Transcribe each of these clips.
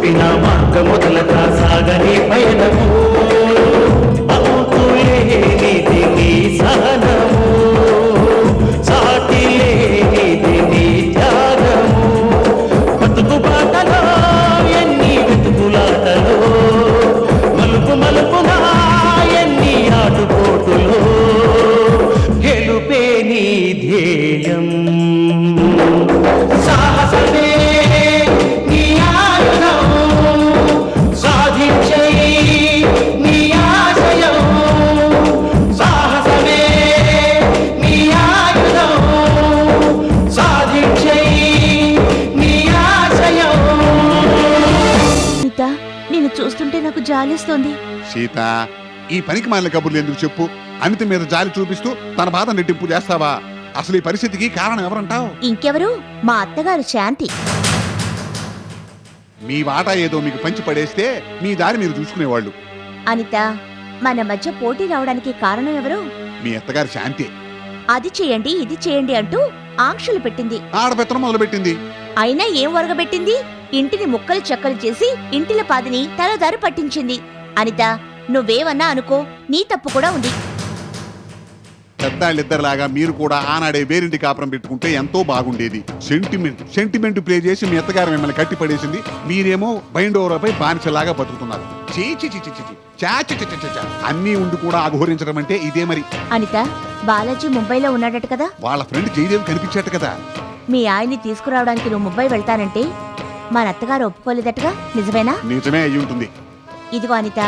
చూపిన మార్గముదలక సాగని పయనము అవుతులేనిది నీ సహనము సాటి లేనిది నీ త్యాగము బతుకు బాటలో ఎన్ని వెతుకులాటలో మలుపు మలుపునా ఎన్ని ఆటుపోటులో గెలుపే నీ ధ్యేయం సాహసమే నీ ఆయుధం సాధించే నీ ఆశయం సాహసమే నీ ఆయుధం సాధించే నీ ఆశయం. సీత, నిన్ను చూస్తుంటే నాకు జాలేస్తోంది. సీత, ఈ పనికి మాలిన కబుర్లు ఎందుకు చెప్పు? అనిత మీద జాలి చూపిస్తూ తన బాధ నెట్టింపు చేస్తావా? అసలు ఈ పరిస్థితికి కారణం ఎవరంటావు? ఇంకెవరు? మా అత్తగారు శాంతి. మీ వాటా ఏదో మీకు పంచి పడేస్తే మీ దారి మీరు చూసుకునేవాళ్ళు. అనిత, మన మధ్య పోటీ రావడానికి కారణం ఎవరు? మీ అత్తగారి శాంతి అది చేయండి ఇది చేయండి అంటూ ఆంక్షలు పెట్టింది. ఆడపెత్తనం మొదలుపెట్టింది. అయినా ఏం ఒరగబెట్టింది? ఇంటిని ముక్కలు చెక్కలు చేసి ఇంటిల పాదిని తలదారి పట్టించింది. అనిత, నువ్వేవన్నా అనుకో, నీ తప్పు కూడా ఉంది. పెద్దాళ్ళిద్దరిలాగా మీరు కూడా ఆనాడే వేరింటి కాపురం పెట్టుకుంటే ఎంతో బాగుండేది. సెంటిమెంట్ ప్లే చేసి మీ అత్తగారు మిమ్మల్ని కట్టి పడేసింది. మీరేమో బైండోరపై బానిసలాగా బతుకుతున్నారు. అన్నీ ఉండి కూడా అఘోరించడం అంటే ఇదే మరి. అనిత, బాలాజీ ముంబైలో ఉన్నాడట కదా? వాళ్ళ ఫ్రెండ్ జయదేవి కనిపించాట కదా? మీ ఆయన్ని తీసుకురావడానికి నువ్వు ముంబై వెళ్తానంటే మన అత్తగారు ఒప్పుకోలేదటగా? నిజమేనా? నిజమే అయి ఉంటుంది. ఇదిగో అనిత,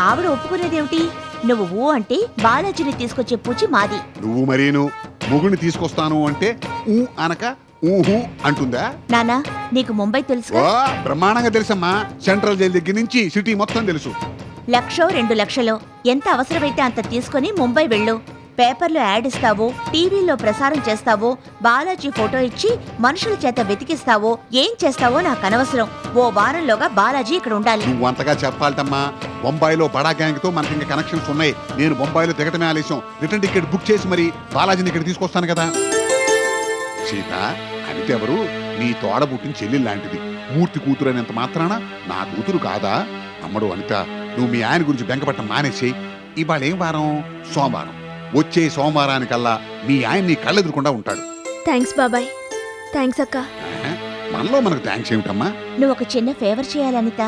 ఆవిడ ఒప్పుకునేదేమిటి? నువ్వు ఊ అంటే బాలాజీని తీసుకొచ్చే పూచి మాది. నువ్వు మరీను మొగుడిని తీసుకొస్తాను అంటే ఊ అనక ఊహు అంటుందా? నానా, నీకు ముంబై తెలుసు? ఓ బ్రహ్మాండంగా తెలుసమ్మా. సెంట్రల్ జైలు దగ్గర నుంచి సిటీ మొత్తం తెలుసు. 1,00,000 2,00,000 ఎంత అవసరమైతే అంత తీసుకుని ముంబై వెళ్ళు. పేపర్లో యాడ్ ఇస్తావో, టీవీలో ప్రసారం చేస్తావో, బాలాజీ ఫోటో ఇచ్చి మనుషుల చేత వెతికిస్తావో, ఏం చేస్తావో నాకు అనవసరం. ఓ వారంలోగా బాలాజీ ఇక్కడ ఉండాలి. నువ్వు అంతగా చెప్పాలటమ్మా. బొంబాయిలో బడా గ్యాంగ్ తో మనకి ఇంకా కనెక్షన్స్ ఉన్నాయి. నేను బొంబాయిలో దిగటమే ఆలస్యం. రిటర్న్ టికెట్ బుక్ చేసి మరి బాలాజీని ఇక్కడ తీసుకొస్తాను కదా. సీత, అనిత ఎవరు? నీ తోడబుట్టిన చెల్లి లాంటిది. మూర్తి కూతురు అనేంత మాత్రాన నా కూతురు కాదా? అమ్మడు అనిత, నువ్వు మీ ఆయన గురించి బెంకపట్టం మానేసి ఇవాళ ఏం వారం? సోమవారం. వచ్చే సోమవారానికల్లా మీ ఆయన నీ కళ్ళెదురకుండా ఉంటాడు. థ్యాంక్స్ బాబాయ్. థ్యాంక్స్ అక్క. మనలో మనకు థ్యాంక్స్ ఏమిటమ్మా? నువ్వు ఒక చిన్న ఫేవర్ చేయాలనిత.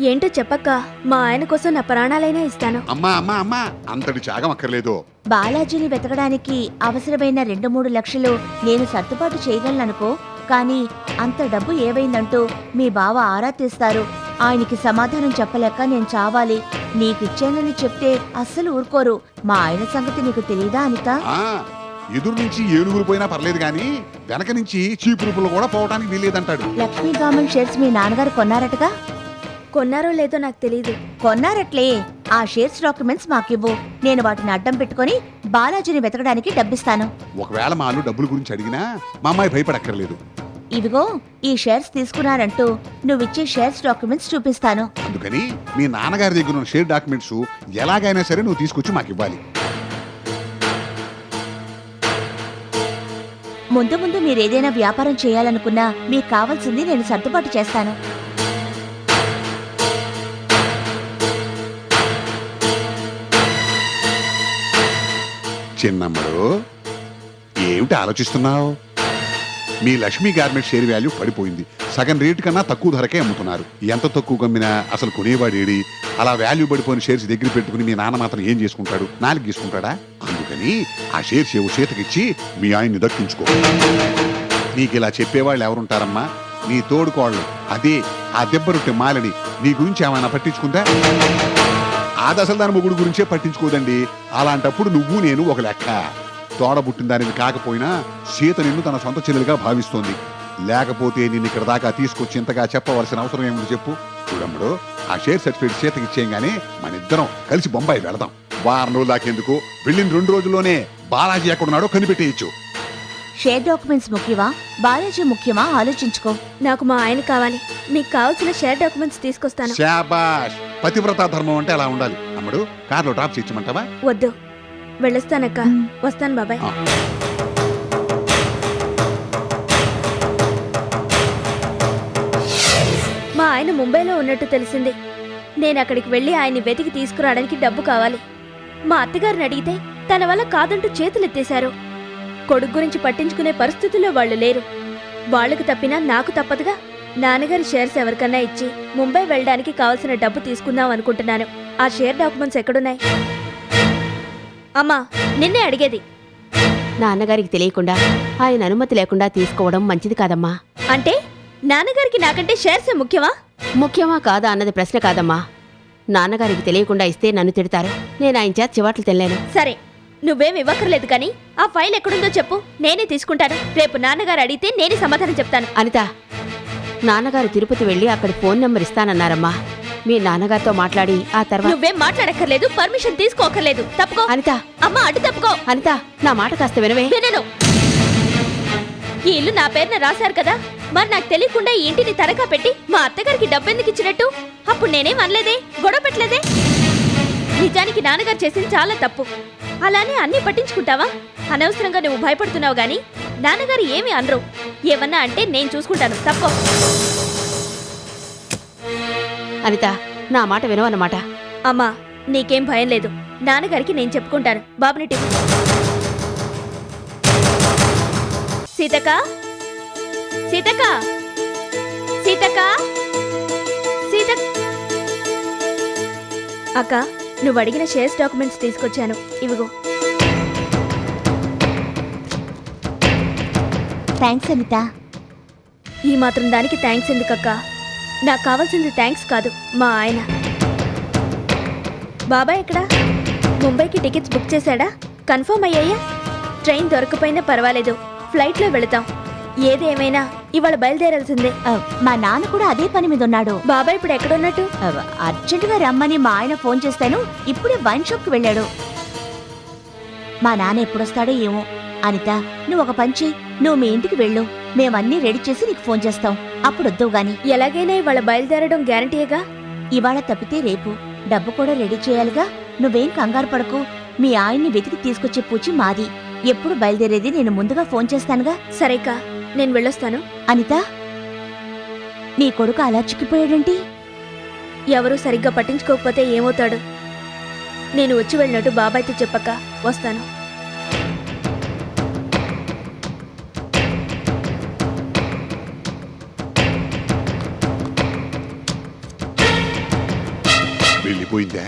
ఏంటో చెప్పక్క, మా ఆయన కోసం నా ప్రాణాలైనా ఇస్తాను. అమ్మా అమ్మా అమ్మా, అంతటి త్యాగం అక్కర్లేదు. బాలాజీని వెతకడానికి అవసరమైన 2-3 లక్షలు నేను సర్దుబాటు చేయగలననుకో, కానీ అంత డబ్బు ఏవైందంటూ మీ బావ ఆరా తీస్తారు. ఆయనకి సమాధానం చెప్పలేక నేను చావాలి. నీకిచ్చానని చెప్తే అస్సలు ఊరుకోరు. మా ఆయన సంగతి నీకు తెలీదా అనిత? ఎదురు నుంచి ఏనుగులు పోయినా పర్లేదు గాని వెనక నుంచి చీపురుపులు కూడా పోవటానికి వీల్లేదంటాడు. లక్ష్మీ గవర్నమెంట్ షేర్స్ మీ నాన్నగారు కొన్నారటగా? కొన్నారో లేదో నాకు తెలీదు. కొన్నారట్లే. ఆ షేర్స్ డాక్యుమెంట్స్ మాకివ్వు. నేను వాటిని అడ్డం పెట్టుకుని బాలాజీని వెతకడానికి డబ్బిస్తాను. ఒకవేళ మా అల్లు డబ్బుల గురించి అడిగినా మా అమ్మాయి భయపడక్కర్లేదు. ఇదిగో ఈ షేర్స్ తీసుకున్నారంటూ నువ్విచ్చే షేర్స్ డాక్యుమెంట్స్ చూపిస్తాను. అందుకని మీ నాన్నగారి దగ్గర ఉన్న షేర్ డాక్యుమెంట్స్ ఎలాగైనా సరే నువ్వు తీసుకొచ్చి మాకు ఇవ్వాలి. ముందు ముందు మీరేదైనా వ్యాపారం చేయాలనుకున్నా మీకు కావాల్సింది నేను సర్దుబాటు చేస్తాను. చిన్నమ్మడు, ఏమిటి ఆలోచిస్తున్నావు? మీ లక్ష్మీ గార్మెంట్ షేర్ వాల్యూ పడిపోయింది. సగం రేటు కన్నా తక్కువ ధరకే అమ్ముతున్నారు. ఎంత తక్కువ కమ్మినా అసలు కొనేవాడేడి? అలా వాల్యూ పడిపోయిన షేర్స్ దగ్గర పెట్టుకుని మీ నాన్న మాత్రం ఏం చేసుకుంటాడు? నాలుగు తీసుకుంటాడా? అందుకని ఆ షేర్స్ ఏవో చేతకిచ్చి మీ ఆయన్ని దక్కించుకో. నీకు ఇలా చెప్పేవాళ్ళు ఎవరుంటారమ్మా? నీ తోడుకోళ్ళు. అదే ఆ దెబ్బరొట్టె మాలని నీ గురించి ఏమైనా పట్టించుకుందా? ఆ దశలు దాని మొగుడు గురించే పట్టించుకోదండి. అలాంటప్పుడు నువ్వు నేను ఒక లెక్క. తోడబుట్టిన దానివి కాకపోయినా సీత నిన్ను తన సొంత చెల్లెలుగా భావిస్తోంది. లేకపోతే నిన్ను ఇక్కడ దాకా తీసుకొచ్చి ఇంతగా చెప్పవలసిన అవసరం ఏమిటి చెప్పు? చూడమ్ముడు, ఆ షేర్ సర్టిఫికేట్ సీతకి ఇచ్చేయంగానే మన ఇద్దరం కలిసి బొంబాయి వెళదాం. వారం రోజులు దాకేందుకు, వెళ్ళిన 2 రోజుల్లోనే బాలాజీ ఎక్కడున్నాడో కనిపెట్టేయచ్చు. షేర్ డాక్యుమెంట్స్ ముఖ్యమా, బాలాజీ ముఖ్యమా ఆలోచించుకో. నాకు మా ఆయన కావాలి. మీకు కావాల్సిన షేర్ డాక్యుమెంట్స్ తీసుకొస్తాను. శాబాష్, పతివ్రతా ధర్మం అంటే అలా ఉండాలి. అమ్మడు, కార్లో డ్రాప్ చేయించమంటావా? వద్దు, వెళ్ళొస్తానక్క. వస్తాను బాబాయ్. మా ఆయన ఆయన ముంబైలో ఉన్నట్టు తెలిసింది. నేను అక్కడికి వెళ్ళి ఆయన్ని వెతికి తీసుకురావడానికి డబ్బు కావాలి. మా అత్తగారిని అడిగితే తన వల్ల కాదంటూ చేతులెత్తేశారు. కొడుకు గురించి పట్టించుకునే పరిస్థితుల్లో వాళ్ళు లేరు. వాళ్లకు తప్పినా నాకు తప్పదుగా. నాన్నగారి షేర్స్ ఎవరికన్నా ఇచ్చి ముంబై వెళ్ళడానికి కావలసిన డబ్బు తీసుకుందాం అనుకుంటున్నాను. ఆ షేర్ డాక్యుమెంట్స్ ఎక్కడున్నాయి? అమ్మా, నిన్నే అడిగేది. నాన్నగారికి తెలియకుండా ఆయన అనుమతి లేకుండా తీసుకోవడం మంచిది కాదమ్మా. అంటే నాన్నగారికి నాకంటే షేర్సే ముఖ్యమా? ముఖ్యమా కాదా అన్నది ప్రశ్న కాదమ్మా. నాన్నగారికి తెలియకుండా ఇస్తే నన్ను తిడతారు. నేను ఆయన చేత చివాట్లు తినలేను. సరే, నువ్వేం ఇవ్వక్కర్లేదు కానీ ఆ ఫైల్ ఎక్కడుందో చెప్పు, నేనే తీసుకుంటాను. రేపు నాన్నగారు అడిగితే నేనే సమాధానం చెప్తాను. అనిత, నాన్నగారు తిరుపతి వెళ్ళి అక్కడి ఫోన్ నెంబర్ ఇస్తానన్నారమ్మా. మీ నాన్నగారితో మాట్లాడి ఆ తర్వాత నువ్వేం మాట్లాడక్కర్లేదు, పర్మిషన్ తీసుకోక్కర్లేదు. తప్పుకో అనిత. అమ్మా, అడ్డు తప్పుకో. అనిత, నా మాట కాస్త వినవే. వినను. ఈ ఇల్లు నా పేరున రాశారు కదా, మరి నాకు తెలియకుండా ఈ ఇంటిని తరగా పెట్టి మా అత్తగారికి డబ్బెందుకు ఇచ్చినట్టు? అప్పుడు నేనేం అనలేదే, గొడవ పెట్టలేదే. నిజానికి నాన్నగారు చేసింది చాలా తప్పు. అలానే అన్నీ పట్టించుకుంటావా? అనవసరంగా నువ్వు భయపడుతున్నావు గాని నాన్నగారు ఏమీ అనరు. ఏమన్నా అంటే నేను చూసుకుంటాను. తప్పుకో. అనిత, నా మాట వినవన్నమాట. అమ్మా, నీకేం భయం లేదు. నాన్నగారికి నేను చెప్పుకుంటాను. బాబుని టిఫిన్. సీతక్క, సీతక్క, సీతక్క, సీతక్. అక్క, నువ్వు అడిగిన షేర్స్ డాక్యుమెంట్స్ తీసుకొచ్చాను. ఇవిగో. థ్యాంక్స్ అనిత. ఈ మాత్రం దానికి థ్యాంక్స్ ఎందుకక్క? నాకు కావాల్సింది థ్యాంక్స్ కాదు, మా ఆయన. బాబాయ్ ఎక్కడా? ముంబైకి టికెట్స్ బుక్ చేశాడా? కన్ఫర్మ్ అయ్యాయా? ట్రైన్ దొరకపోయినా పర్వాలేదు, ఫ్లైట్లో వెళతాం. ఏదేమైనా ఇవాళ బయలుదేరాల్సిందే. మా నాన్న కూడా అదే పని మీద ఉన్నాడు. బాబాయ్ ఇప్పుడు ఎక్కడున్నట్టు? అర్జెంటుగా రమ్మని మా ఆయన ఫోన్ చేస్తాను. ఇప్పుడే వైన్ షాప్కి వెళ్ళాడు. మా నాన్న ఎప్పుడొస్తాడో ఏమో. అనిత, నువ్వు ఒక పంచి, నువ్వు మీ ఇంటికి వెళ్ళు. మేమన్నీ రెడీ చేసి నీకు ఫోన్ చేస్తాం. అప్పుడు వద్దువు గాని. ఎలాగైనా ఇవాళ బయలుదేరడం గ్యారంటీయేగా? ఇవాళ తప్పితే రేపు. డబ్బు కూడా రెడీ చేయాలిగా. నువ్వేం కంగారు పడకు. మీ ఆయన్ని వెతికి తీసుకొచ్చే పూచి మాది. ఎప్పుడు బయలుదేరేది నేను ముందుగా ఫోన్ చేస్తానుగా. సరేకా, నేను వెళ్ళొస్తాను. అనిత, నీ కొడుకు అలా చిక్కిపోయాడేంటి? ఎవరూ సరిగ్గా పట్టించుకోకపోతే ఏమవుతాడు? నేను వచ్చి వెళ్ళినట్టు బాబాయ్తో చెప్పక్క. వస్తాను. వెళ్ళిపోయిందా?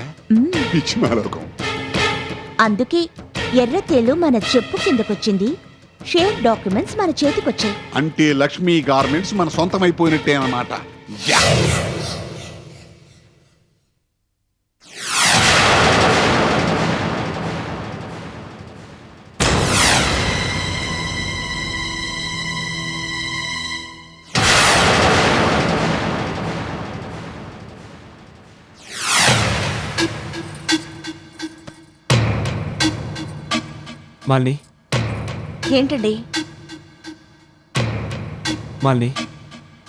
పిచ్చి మాలోకం. అందుకే ఎర్రతేలు మన చెప్పు కిందకొచ్చింది. షేర్ డాక్యుమెంట్స్ మన చేతికొచ్చాయి. అంటే లక్ష్మీ గార్మెంట్స్ మన సొంతమైపోయినట్టే అన్నమాట. యా! మాలిని, ఏంటండి? మాలిని,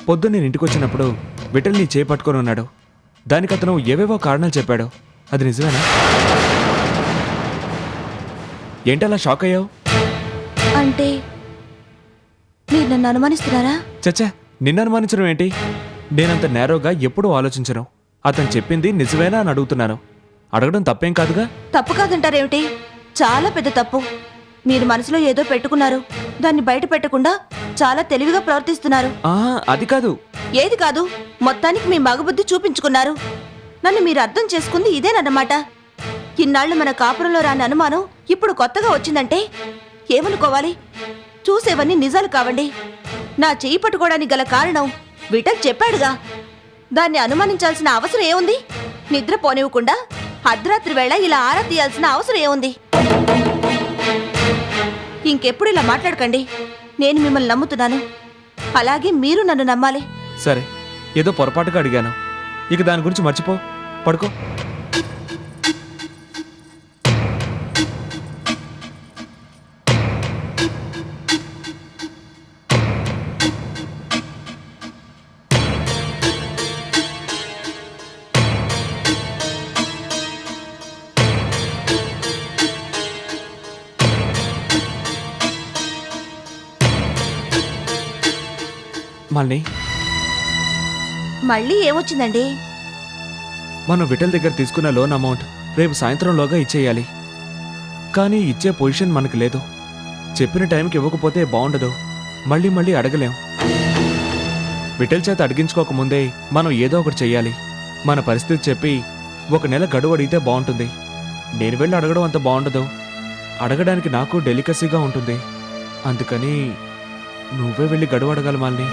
పొద్దున్న నేను ఇంటికి వచ్చినప్పుడు విఠల్ నీ చేయి పట్టుకొని ఉన్నాడు. దానికి అతను ఏవేవో కారణాలు చెప్పాడు. అది నిజమేనా? ఏంటలా షాక్ అయ్యావు? అంటే మీరు నన్ను అనుమానిస్తున్నారా? చచ్చా, నిన్ను అనుమానించడం ఏంటి? నేనంత నేరోగా ఎప్పుడూ ఆలోచించను. అతను చెప్పింది నిజమేనా అని అడుగుతున్నాను. అడగడం తప్పేం కాదుగా. తప్పు కాదంటారేమిటి? చాలా పెద్ద తప్పు. మీరు మనసులో ఏదో పెట్టుకున్నారు. దాన్ని బయట పెట్టకుండా చాలా తెలివిగా ప్రవర్తిస్తున్నారు. అది కాదు. ఏది కాదు? మొత్తానికి మీ మగబుద్ధి చూపించుకున్నారు. నన్ను మీరు అర్థం చేసుకుంది ఇదేనన్నమాట. ఇన్నాళ్ళు మన కాపురంలో రాని అనుమానం ఇప్పుడు కొత్తగా వచ్చిందంటే ఏమనుకోవాలి? చూసేవన్నీ నిజాలు కావండి. నా చెయ్యి పట్టుకోవడానికి గల కారణం విఠల్ చెప్పాడుగా. దాన్ని అనుమానించాల్సిన అవసరం ఏముంది? నిద్ర పోనివ్వకుండా అర్ధరాత్రి వేళ ఇలా ఆరా తీయాల్సిన అవసరం ఏముంది? ఇంకెప్పుడు ఇలా మాట్లాడకండి. నేను మిమ్మల్ని నమ్ముతున్నాను, అలాగే మీరు నన్ను నమ్మాలి. సరే, ఏదో పొరపాటుగా అడిగాను. ఇక దాని గురించి మర్చిపో. పడుకో. మాలిని, మళ్ళీ ఏమొచ్చిందండి? మనం విఠల్ దగ్గర తీసుకున్న లోన్ అమౌంట్ రేపు సాయంత్రంలోగా ఇచ్చేయాలి. కానీ ఇచ్చే పొజిషన్ మనకు లేదు. చెప్పిన టైంకి ఇవ్వకపోతే బాగుండదు. మళ్ళీ మళ్ళీ అడగలేం. విఠల్ చేత అడిగించుకోకముందే మనం ఏదో ఒకటి చెయ్యాలి. మన పరిస్థితి చెప్పి 1 నెల గడువు అడిగితే బాగుంటుంది. నేను వెళ్ళి అడగడం అంత బాగుండదు. అడగడానికి నాకు డెలికసీగా ఉంటుంది. అందుకని నువ్వే వెళ్ళి గడువు అడగాలి మాలిని.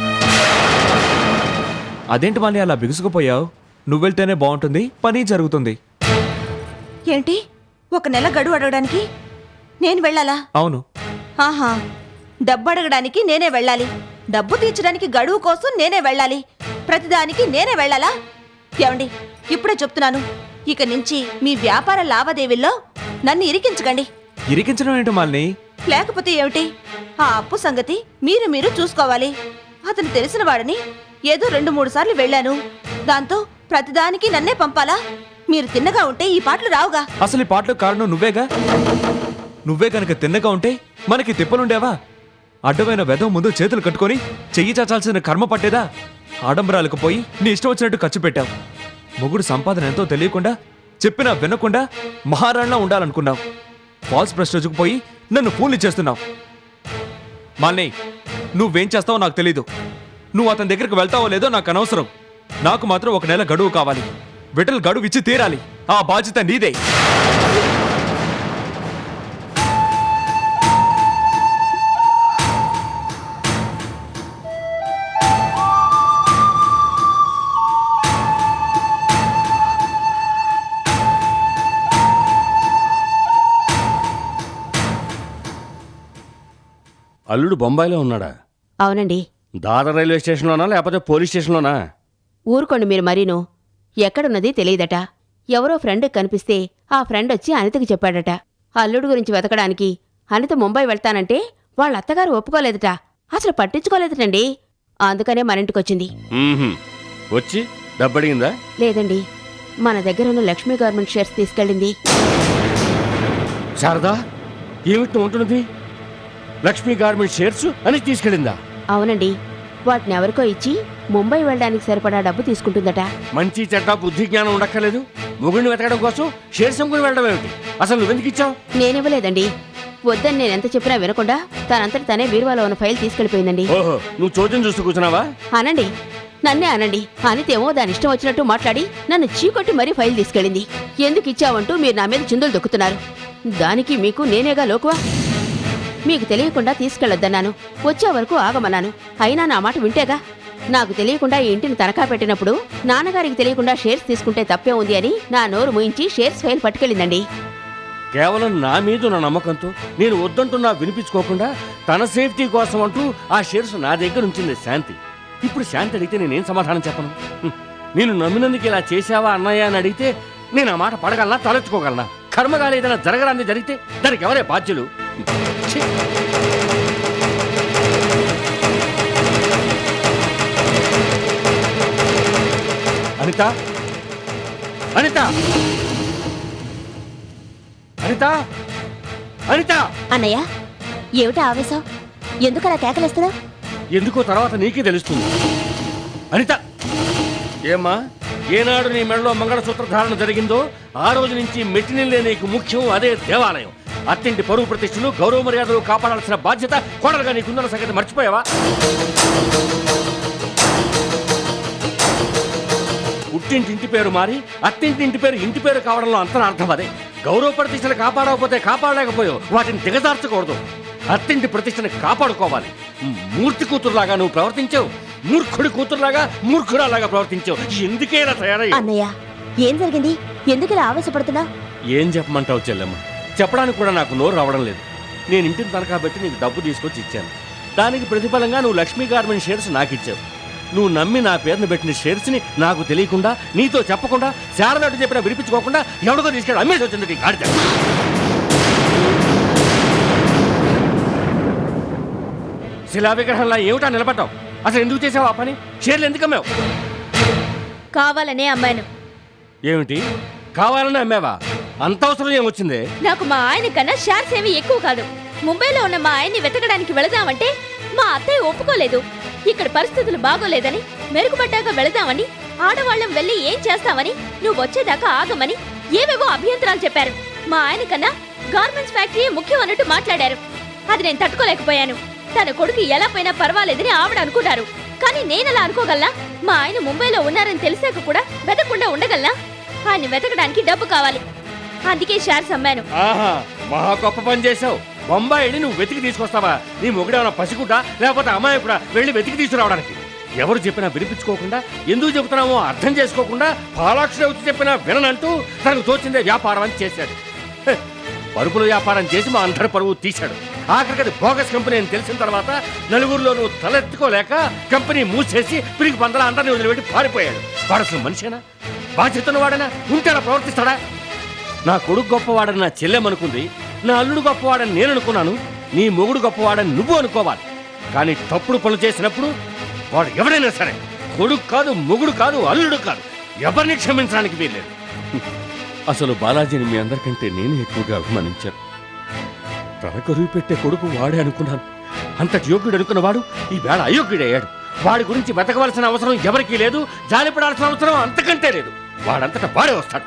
అదేంటి మాలిని అలా బిగుసుకుపోయావు? నువ్వెళ్తేనే బాగుంటుంది, పని జరుగుతుంది. ఏంటి 1 నెల గడువు అడగడానికి నేను వెళ్ళాలా? అవును. ఆహా, డబ్బు అడగడానికి నేనే వెళ్ళాలి, డబ్బు తీర్చడానికి గడువు కోసం నేనే వెళ్ళాలి, ప్రతిదానికి నేనే వెళ్ళాలా? ఏమండి, ఇప్పుడే చెప్తున్నాను, ఇక నుంచి మీ వ్యాపార లావాదేవీల్లో నన్ను ఇరికించకండి. ఇరికించడం ఏంటి మాలిని? లేకపోతే ఏమిటి? ఆ అప్పు సంగతి మీరు చూసుకోవాలి. అతను తెలిసిన వాడని ఏదో 2-3 సార్లు వెళ్ళాను. దాంతో ప్రతిదానికి నన్నే పంపాలా? మీరు తిన్నగా ఉంటే ఈ పాటలు రావుగా. అసలు ఈ పాటలు కారణం నువ్వేగా. నువ్వే కనుక తిన్నగా ఉంటే మనకి తిప్పలుండేవా? అడ్డమైన వెధం ముందు చేతులు కట్టుకొని చెయ్యి చాచాల్సిన కర్మ పట్టేదా? ఆడంబరాలకు పోయి నీ ఇష్టం వచ్చినట్టు ఖర్చు పెట్టావు. మొగుడు సంపాదన ఎంతో తెలియకుండా, చెప్పినా వినకుండా మహారాణిలా ఉండాలనుకున్నావు. ఫాల్స్ ప్రెస్టేజ్కు పోయి నన్ను ఫూల్ని చేస్తున్నావు. మాలిని, నువ్వేం చేస్తావో నాకు తెలీదు. నువ్వు అతని దగ్గరికి వెళ్తావో లేదో నాకు అనవసరం. నాకు మాత్రం 1 నెల గడువు కావాలి. విఠల్ గడువు ఇచ్చి తీరాలి. ఆ బాధ్యత నీదే. అల్లుడు బొంబాయిలో ఉన్నాడా? అవునండి. దాదర్ రైల్వే స్టేషన్లోనా లేకపోతే పోలీస్ స్టేషన్లోనా? ఊరుకోండి మీరు మరీను. ఎక్కడున్నది తెలియదట. ఎవరో ఫ్రెండ్ కనిపిస్తే ఆ ఫ్రెండ్ వచ్చి అనితకి చెప్పాడట. అల్లుడు గురించి వెతకడానికి అనిత ముంబై వెళ్తానంటే వాళ్ళ అత్తగారు ఒప్పుకోలేదట. అసలు పట్టించుకోలేదటండి. అందుకనే మరింటికొచ్చింది. వచ్చి డబ్బడిగిందా? లేదండి, మన దగ్గరున్న లక్ష్మీ గవర్నమెంట్ షేర్స్ తీసుకెళ్ళింది. శారదా, ఏమిటి ఉంటున్నది? లక్ష్మీ గార్మెంట్ షేర్స్ అని తీసుకెళ్ళిందా? అవునండి, వాటిని ఎవరికో ఇచ్చి ముంబై వెళ్ళడానికి సరిపడా డబ్బు తీసుకుంటుందట. మంచి చెడ్డ బుద్ధి జ్ఞానం ఉండక్కర్లేదు. మొగుడిని వెతకడం కోసం షేర్స్ అమ్ముకుని వెళ్ళడం ఏమిటి? అసలు నువ్వెందుకు ఇచ్చావు? నేనివ్వలేదండి. వద్దని నేనెంత చెప్పినా వినకుండా తనంతటి తనే బీరువాలో ఉన్న ఫైల్ తీసుకెళ్లిపోయిందండి. ఓహో, నువ్వు చోద్యం చూస్తూ కూర్చున్నావా? అనండి, నన్నే అనండి. అనితేమో దాని ఇష్టం వచ్చినట్టు మాట్లాడి నన్ను చీకొట్టి మరీ ఫైల్ తీసుకెళ్ళింది. ఎందుకు ఇచ్చావంటూ మీరు నా మీద చిందులు దొక్కుతున్నారు. దానికి మీకు నేనేగా లోకువా? మీకు తెలియకుండా తీసుకెళ్లొద్దన్నాను. వచ్చే వరకు ఆగమన్నాను. అయినా నా మాట వింటేగా. నాకు తెలియకుండా ఈ ఇంటిని తనఖా పెట్టినప్పుడు నాన్నగారికి తెలియకుండా షేర్స్ తీసుకుంటే తప్పే ఉంది అని నా నోరు ముయించి షేర్స్ ఫైల్ పట్టుకెళ్ళిందండి. కేవలం నా మీద నా నమ్మకంతో నేను వద్దంటున్నా వినిపించుకోకుండా తన సేఫ్టీ కోసం అంటూ ఆ షేర్స్ నా దగ్గర ఉంచింది శాంతి. ఇప్పుడు శాంతి అడిగితే నేనేం సమాధానం చెప్పను? నేను నమ్మినందుకు ఇలా చేశావా అన్నయ్య అని అడిగితే నేను ఆ మాట పడగలనా, తలెత్తుకోగలనా? కర్మగాలి ఏదైనా జరగరాంది జరిగితే దానికి ఎవరే బాధ్యులు? ఛీ! అనిత, అనిత, అనిత, అనిత! అన్నయ్య, ఏమిటా ఆవేశం? ఎందుకలా కేకలేస్తున్నావు? ఎందుకో తర్వాత నీకే తెలుస్తుంది. అనిత, ఏమ్మా, ఏనాడు నీ మెడలో మంగళసూత్ర ధారణ జరిగిందో ఆ రోజు నుంచి మెట్టినిల్లే నీకు ముఖ్యం. అదే దేవాలయం. అత్తింటి పరువు ప్రతిష్టలు, గౌరవ మర్యాదలు కాపాడాల్సిన బాధ్యత కోడలుగా నీకుందన్న సంగతి మర్చిపోయావా? పుట్టింటి ఇంటి పేరు మారి అత్తింటి ఇంటి పేరు ఇంటి పేరు కావడంలో అంతరార్థం అదే. గౌరవ ప్రతిష్టలు కాపాడకపోతే కాపాడలేకపోయావు, వాటిని దిగజార్చకూడదు. అత్తింటి ప్రతిష్టని కాపాడుకోవాలి. మూర్తి కూతురులాగా నువ్వు ప్రవర్తించావు. మూర్ఖుడి కూతురులాగా, మూర్ఖురాలాగా ప్రవర్తించావు. ఎందుకే ఇలా తయారయ్యా? అన్నయ్య, ఏం జరిగింది? ఎందుకు ఇలా ఆవేశపడుతున్నా? ఏం చెప్పమంటావు చెల్లెమ్మ? చెప్పడానికి కూడా నాకు నోరు రావడం లేదు. నేను ఇంటిని తనఖా పెట్టి నీకు డబ్బు తీసుకొచ్చి ఇచ్చాను. దానికి ప్రతిఫలంగా నువ్వు లక్ష్మీ గార్మెంట్ షేర్స్ నాకు ఇచ్చావు. నువ్వు నమ్మి నా పేరును పెట్టిన షేర్స్ని నాకు తెలియకుండా, నీతో చెప్పకుండా, శారదట్టు చెప్పినా వినిపించుకోకుండా ఎవరితో తీసుకెళ్ళి అమ్మేసి వచ్చింది నీ గాడిద. శిలా విగ్రహంలా ఏమిటా నిలబడ్డావు? అసలు ఎందుకు చేసావు ఆ పని? షేర్లు ఎందుకు అమ్మావు? కావాలనే అమ్మాను. ఏమిటి, కావాలని అమ్మావా? అంత అవసరం ఏమొచ్చిందే? నాకు మా ఆయన కన్నా షేర్స్ ఏమీ ఎక్కువ కాదు. ముంబైలో ఉన్న మా ఆయన్ని వెతకడానికి వెళదామంటే మా అత్తయ్య ఒప్పుకోలేదు. ఇక్కడ పరిస్థితులు బాగోలేదని మెరుగుపడ్డాక వెళదామని ఆడవాళ్ళం వెళ్ళి ఏం చేస్తామని నువ్వు వచ్చేదాకా ఆగమని ఏవేవో అభ్యంతరాలు చెప్పారు. మా ఆయన కన్నా గార్మెంట్స్ ఫ్యాక్టరీ ముఖ్యం అన్నట్టు మాట్లాడారు. అది నేను తట్టుకోలేకపోయాను. తన కొడుకు ఎలా పోయినా పర్వాలేదని ఆవిడ అనుకున్నారు. కానీ నేనలా అనుకోగలనా? మా ఆయన ముంబైలో ఉన్నారని తెలిసాక కూడా వెతకుండా ఉండగలనా? ఆయన వెతకడానికి డబ్బు కావాలి. అందుకే షేర్స్ అమ్మాను. ఆహా, మహా గొప్ప పని చేసావు. బొంబాయిని నువ్వు వెతికి తీసుకొస్తావా? నీ మొగుడేమన్నా పసిగుడ్డా లేకపోతే అమ్మాయి కూడా వెళ్ళి వెతికి తీసుకురావడానికి? ఎవరు చెప్పినా వినిపించుకోకుండా, ఎందుకు చెబుతున్నామో అర్థం చేసుకోకుండా, పాలాక్షి వచ్చి చెప్పినా విననంటూ తనకు తోచిందే వ్యాపారం అని చేశాడు. హె, పరుపుల వ్యాపారం చేసి మా అందరి పరువు తీశాడు. ఆఖరికి అది బోగస్ కంపెనీ అని తెలిసిన తర్వాత నలుగురిలో నువ్వు తలెత్తుకోలేక కంపెనీ మూసేసి పిరికి పందల అందరినీ వదిలిపెట్టి పారిపోయాడు. వాడు అసలు మనిషేనా? బాధ్యతను వాడనా? ఉంటేలా ప్రవర్తిస్తాడా? నా కొడుకు గొప్పవాడని నా చెల్లెమనుకుంది, నా అల్లుడు గొప్పవాడని నేను అనుకున్నాను. నీ మొగుడు గొప్పవాడని నువ్వు అనుకోవాలి. కానీ తప్పుడు పనులు చేసినప్పుడు వాడు ఎవరైనా సరే, కొడుకు కాదు, మొగుడు కాదు, అల్లుడు కాదు, ఎవరిని క్షమించడానికి వీల్లేదు. అసలు బాలాజీని మీ అందరికంటే నేను ఎక్కువగా అభిమానించాను. తన కరువు పెట్టే కొడుకు వాడే అనుకున్నాను. అంతటి యోగ్యుడు అనుకున్నవాడు ఈ వేళ అయోగ్యుడయ్యాడు. వాడి గురించి వెతకవలసిన అవసరం ఎవరికీ లేదు, జాలిపడాల్సిన అవసరం అంతకంటే లేదు. వాడంతటా వాడే వస్తాడు.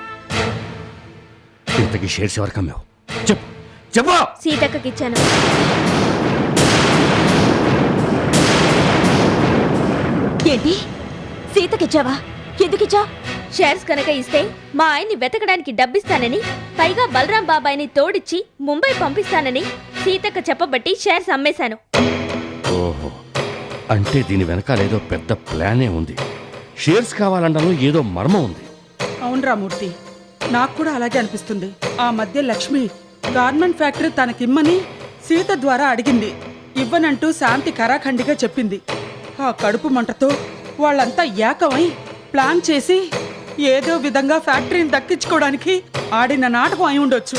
ఇంతకీ షేర్స్ ఎవరికి అమ్మావు? చెప్పు చెప్పు. సీతక్కకిచ్చాను. ఏంటి? సీతకిచ్చావా? ఎందుకిచ్చా? షేర్స్ కనుక ఇస్తే మా ఆయన్ని వెతకడానికి డబ్బిస్తానని, పైగా బలరాం బాబాయిని తోడిచ్చి ముంబై పంపిస్తానని సీతక్క చెప్పబట్టి షేర్స్ అమ్మేశాను. ఓహో, అంటే దీని వెనకాలేదో పెద్ద ప్లానే ఉంది. షేర్స్ కావాలంటాను ఏదో మర్మం ఉంది. అవును రామూర్తి, నాకు కూడా అలాగే అనిపిస్తుంది. ఆ మధ్య లక్ష్మి గార్మెంట్ ఫ్యాక్టరీ తనకిమ్మని సీత ద్వారా అడిగింది. ఇవ్వనంటూ శాంతి కరాఖండిగా చెప్పింది. ఆ కడుపు మంటతో వాళ్ళంతా ఏకమై ప్లాన్ చేసి ఏదో విధంగా ఫ్యాక్టరీని దక్కించుకోవడానికి ఆడిన నాటకం అయి ఉండొచ్చు.